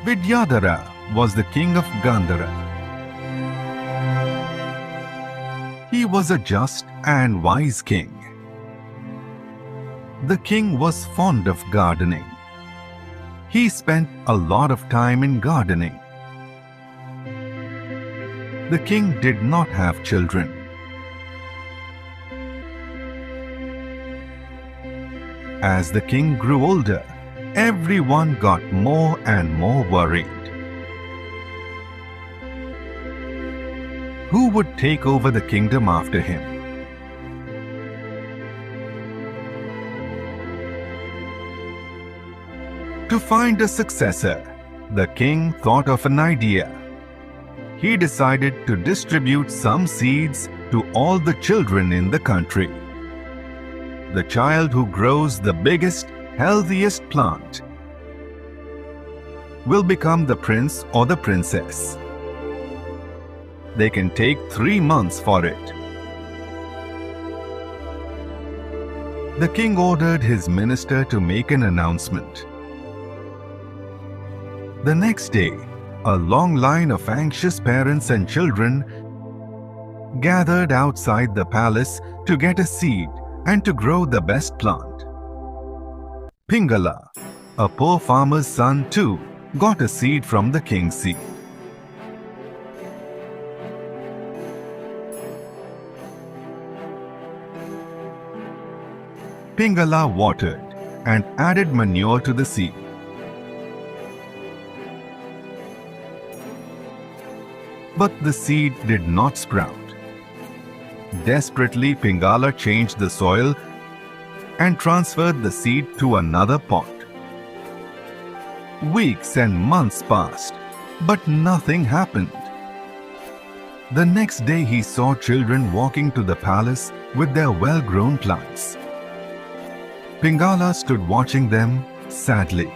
Vidyadhara was the king of Gandhara. He was a just and wise king. The king was fond of gardening. He spent a lot of time in gardening. The king did not have children. As the king grew older, everyone got more and more worried. Who would take over the kingdom after him? To find a successor, the king thought of an idea. He decided to distribute some seeds to all the children in the country. The child who grows the biggest, healthiest plant will become the prince or the princess. They can take 3 months for it. The king ordered his minister to make an announcement. The next day, a long line of anxious parents and children gathered outside the palace to get a seed and to grow the best plant. Pingala, a poor farmer's son too, got a seed from the king's seed. Pingala watered and added manure to the seed. But the seed did not sprout. Desperately, Pingala changed the soil and transferred the seed to another pot. Weeks and months passed, but nothing happened. The next day he saw children walking to the palace with their well-grown plants. Pingala stood watching them sadly.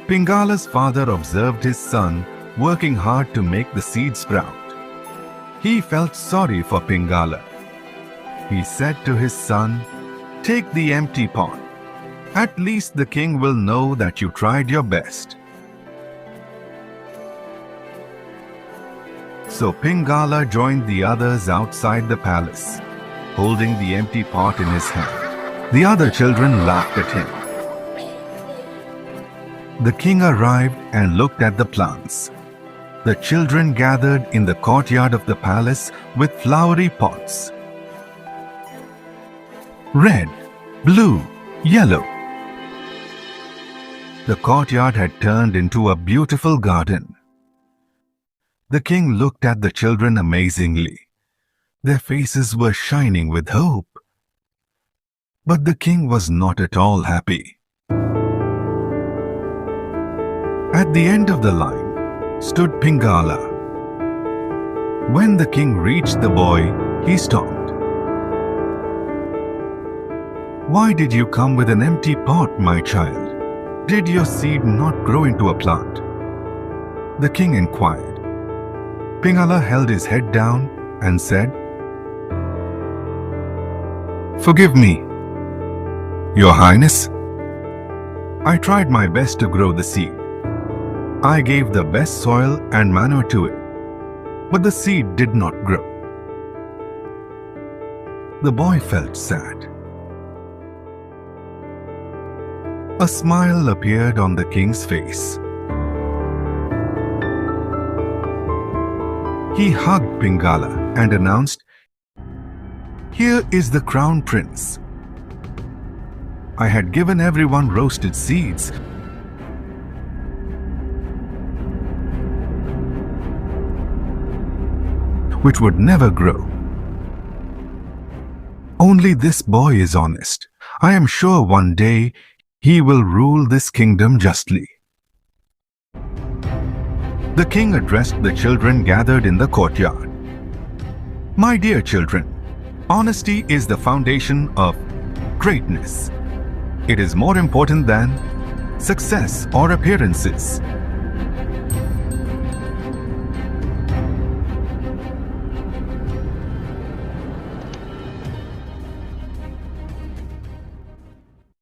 Pingala's father observed his son working hard to make the seed sprout. He felt sorry for Pingala. He said to his son, "Take the empty pot. At least the king will know that you tried your best." So Pingala joined the others outside the palace, holding the empty pot in his hand. The other children laughed at him. The king arrived and looked at the plants. The children gathered in the courtyard of the palace with flowery pots. Red, blue, yellow. The courtyard had turned into a beautiful garden. The king looked at the children amazingly. Their faces were shining with hope. But the king was not at all happy. At the end of the line stood Pingala. When the king reached the boy, he stopped. "Why did you come with an empty pot, my child? Did your seed not grow into a plant?" The king inquired. Pingala held his head down and said, "Forgive me, Your Highness. I tried my best to grow the seed. I gave the best soil and manure to it, but the seed did not grow." The boy felt sad. A smile appeared on the king's face. He hugged Pingala and announced, "Here is the crown prince. I had given everyone roasted seeds, which would never grow. Only this boy is honest. I am sure one day he will rule this kingdom justly." The king addressed the children gathered in the courtyard. My dear children, honesty is the foundation of greatness. It is more important than success or appearances.